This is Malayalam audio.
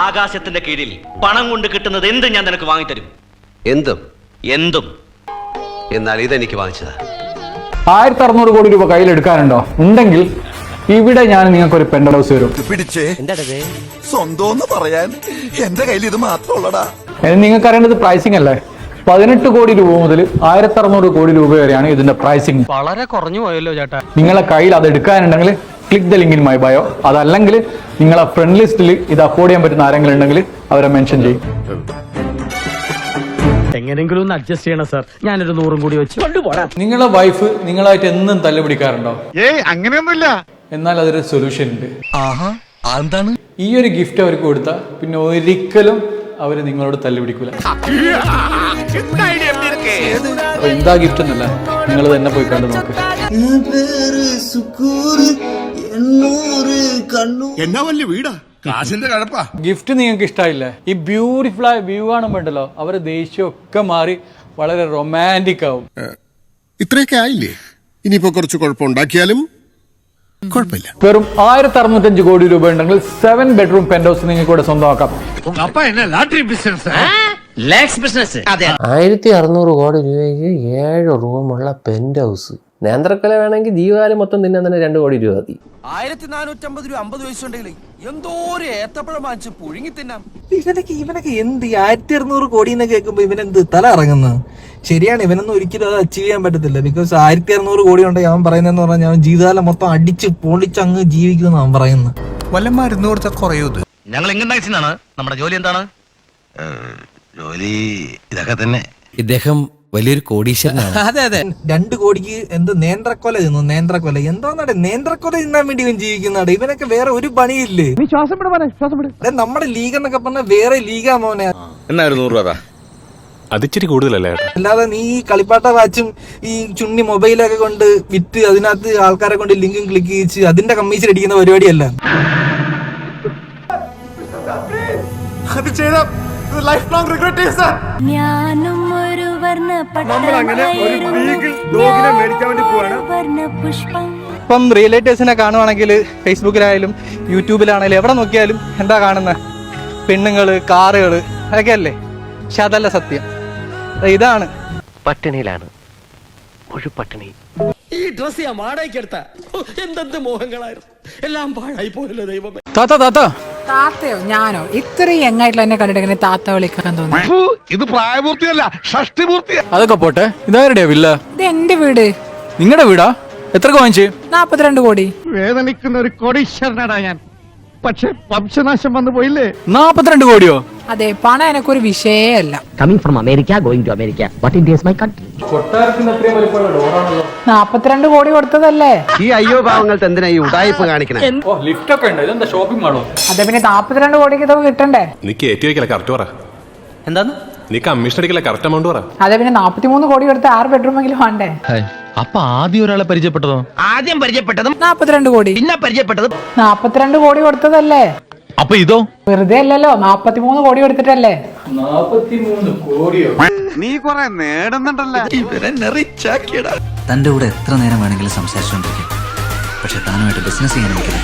ആകാശത്തിന്റെ കീഴിൽ പണം കൊണ്ട് കിട്ടുന്നത് എന്തും ഞാൻ നിനക്ക് വാങ്ങിത്തരും. എന്തും എന്തും. എന്നാൽ ഇതെനിക്ക് വാങ്ങിച്ചതാ. 1600 കോടി രൂപ കയ്യിലെടുക്കാനുണ്ടോ? ഉണ്ടെങ്കിൽ ഇവിടെ ഞാൻ നിങ്ങൾക്ക് ഒരു പെൻഡ് ഹൗസ് തരും. പിടിച്ചേ സ്വന്തം പറയാൻ എന്റെ കയ്യിൽ ഇത് മാത്രമുള്ളടാ. നിങ്ങൾക്ക് അറിയേണ്ടത് പ്രൈസിംഗ് അല്ലേ. 18 കോടി രൂപ മുതൽ 1600 കോടി രൂപ വരെയാണ് ഇതിന്റെ പ്രൈസിംഗ്. വളരെ കുറഞ്ഞു പോയല്ലോ ചേട്ടാ. നിങ്ങളെ കയ്യിൽ അത് എടുക്കാനുണ്ടെങ്കിൽ click the link in my bio. അതല്ലെങ്കിൽ നിങ്ങളെ ഫ്രണ്ട് ലിസ്റ്റിൽ ഇത് അഫോർഡ് ചെയ്യാൻ പറ്റുന്ന ആരെങ്കിലും ഉണ്ടെങ്കിൽ അവരെ മെൻഷൻ ചെയ്യും. എങ്ങനെയെങ്കിലും ഒന്ന് അഡ്ജസ്റ്റ് ചെയ്യണം സാർ. ഞാനൊരു 100 കൂടി വെച്ച് കൊണ്ടുപോരാ. നിങ്ങളെ വൈഫ് നിങ്ങളായിട്ട് എന്നും തല്ലുപിടിക്കാറുണ്ടോ? അങ്ങനെയൊന്നുമില്ല. എന്നാൽ അതൊരു സൊല്യൂഷൻ ഉണ്ട്. എന്താണ്? ഈ ഒരു ഗിഫ്റ്റ് അവർക്ക് കൊടുത്താൽ പിന്നെ ഒരിക്കലും അവര് നിങ്ങളോട് തല്ലുപിടിക്കൂല. അപ്പൊ എന്താ ഗിഫ്റ്റ് എന്നല്ല, നിങ്ങൾ തന്നെ പോയി കണ്ടു നോക്ക്. എന്നാ വലിയ വീടാ, കാശിന്റെ കഴപ്പാ. ഗിഫ്റ്റ് നിങ്ങൾക്ക് ഇഷ്ടമായില്ലേ? ഈ ബ്യൂട്ടിഫുൾ ആയ വ്യൂ കാണുമ്പോണ്ടല്ലോ അവരെ ദേഷ്യമൊക്കെ മാറി വളരെ റൊമാൻറ്റിക് ആവും. ഇത്രയൊക്കെ ആയില്ലേ? ഇനിയിപ്പോ കുറച്ച് കുഴപ്പമുണ്ടാക്കിയാലും കുഴപ്പമില്ല. വെറും 1605 കോടി രൂപ ഉണ്ടെങ്കിൽ 7 ബെഡ്റൂം പെന്റ് ഹൗസ് നിങ്ങൾക്ക് ഇവിടെ സ്വന്തമാക്കാം. 1600 കോടി രൂപയ്ക്ക് 7 റൂമുള്ള പെന്റ് ഹൗസ്. നേന്ത്രക്കൊല വേണമെങ്കിൽ ജീവകാലം മൊത്തം തിന്നാൻ തന്നെ 2 കോടി രൂപ മതി. 1450 രൂപ 50 വയസ്സുണ്ടെങ്കിൽ എന്തോ ഒരു ഏത്തപ്പഴം വാങ്ങിച്ച് പുഴുങ്ങി തിന്നാം. ഇവനൊക്കെ എന്ത് 1600 കോടി എന്ന് കേൾക്കുമ്പോ ഇവനെന്ത് തല ഇറങ്ങുന്നത്? ശരിയാണ്, ഇവനൊന്നും ഒരിക്കലും അത് അച്ചീവ് ചെയ്യാൻ പറ്റത്തില്ല. ബിക്കോസ് 1600 കോടി ഉണ്ടെങ്കിൽ അവൻ പറയുന്നതെന്ന് പറഞ്ഞാൽ അവൻ ജീവിതകാലം മൊത്തം അടിച്ച് പൊളിച്ച് അങ്ങ് ജീവിക്കുമെന്ന് അവൻ പറയുന്നത്. വല്ല മരുന്ന് കൊടുത്താൽ കുറയൂത്. ഞങ്ങൾ ഇങ്ങനെ നമ്മുടെ ജോലി എന്താണ്? ജോലി ഇതൊക്കെ തന്നെ. ഇദ്ദേഹം വലിയൊരു കോടീശ്വരനാണ്. അതെ 2 കോടിക്ക് എന്ത് നേന്ത്രക്കൊല തിന്നു. നേന്ത്രക്കൊല എന്താന്നാടെ? നേന്ത്രക്കൊല തിന്നാൻ വേണ്ടി ഇവൻ ജീവിക്കുന്നാടെ. ഇവനൊക്കെ വേറെ ഒരു പണിയില്ലേ? നമ്മുടെ ലീഗ് എന്നൊക്കെ പറഞ്ഞാൽ വേറെ ലീഗാ മോനെ. എന്നാ 100 രൂപ അതിച്ചിരി കൂടുതലല്ലേ? അല്ലാതെ നീ കളിപ്പാട്ട വാച്ചും ഈ ചുണ്ണി മൊബൈലൊക്കെ കൊണ്ട് വിറ്റ് അതിനകത്ത് ആൾക്കാരെ കൊണ്ട് ലിങ്കും ക്ലിക്ക് ചെയ്യിച്ച് അതിന്റെ കമ്മീഷൻ അടിക്കുന്ന പരിപാടിയല്ല. അത് ചെയ്ത ലൈഫ് ലോങ് റിഗ്രറ്റ് സർ. ഇപ്പം റിലേറ്റീവ്സിനെ കാണുവാണെങ്കിൽ ഫേസ്ബുക്കിലായാലും യൂട്യൂബിലാണെങ്കിലും എവിടെ നോക്കിയാലും എന്താ കാണുന്നത്? പെണ്ണുങ്ങള്, കാറുകള്, അതൊക്കെ അല്ലേ? പക്ഷെ അതല്ല സത്യം. ഇതാണ് പട്ടിണിയിലാണ് പട്ടിണി. ഈ ഡ്രസ് ഞാൻ വാടകയ്ക്ക് എടുത്ത എന്തെന്ത് മോഹങ്ങളായിരുന്നു. എല്ലാം പാഴായി പോയല്ലോ ദൈവമേ. താത്തയോ ഞാനോ? ഇത്രയും യങ്ങായിട്ടുള്ള എന്നെ കണ്ടിട്ട് താത്ത വിളിക്കാൻ തോന്നി. ഇത് പ്രായപൂർത്തിയല്ല, ഷഷ്ടിപൂർത്തിയാ. അതൊക്കെ പോട്ടെ, ഇതാരുടെയാ വില്ല? ഇത് എന്റെ വീട്. നിങ്ങളുടെ വീടാ? എത്ര വാങ്ങിച്ചു? 42 കോടി. വേദനിക്കുന്ന ഒരു കോടീശ്വരനാടാ ഞാൻ. പക്ഷെ വംശനാശം വന്നു പോയില്ലേ? 42 കോടിയോ? അതെ, പണം എനക്കൊരു വിഷയമല്ല. Coming from America, going to America. What India is my country. കൊട്ടാരത്തിന് അത്രയും വലിപ്പമുള്ള ഡോറാണല്ലോ. 42 കോടി കൊടുത്തതല്ലേ? ഈ അയ്യോ പാവങ്ങൾക്ക് എന്തിനാ ഈ ഉടായ്പ കാണിക്കണേ? ഓ, ലിഫ്റ്റ് ഒക്കെ ഉണ്ട്. ഇതെന്താ ഷോപ്പിംഗ് മാളോ? അതെ, പിന്നെ 42 കോടിക്ക് ഇതൊക്കെ കിട്ടണ്ടേ? നീ കയറ്റി വെക്കല കറക്റ്റ് പറ. എന്താന്ന്? നീ കമ്മീഷൻ അടിക്കല കറക്റ്റ് എമൗണ്ട് പറ. അതെ, പിന്നെ 43 കോടി കൊടുത്ത് 6 ബെഡ്റൂം എങ്കിലും വേണ്ടേ? അപ്പൊ ആദ്യം ഒരാളെ പരിചയപ്പെട്ടതോ? ആദ്യം പരിചയപ്പെട്ടതും 42 കോടി. പിന്നെ പരിചയപ്പെട്ടതും 42 കോടി കൊടുത്തതല്ലേ? അപ്പൊ ഇതോ? വെറുതെ അല്ലല്ലോ, 43 കോടി കൊടുത്തിട്ടല്ലേ? 43 കോടിയോ? നീ കൊറേ നേടുന്നുണ്ടല്ലോ. ഇവരെ നെറിച്ചാക്കിയടാ. തന്റെ കൂടെ എത്ര നേരം വേണമെങ്കിലും സംസാരിച്ചുകൊണ്ടിരിക്കും, പക്ഷെ താനുമായിട്ട് ബിസിനസ് ചെയ്യാൻ എനിക്കില്ല.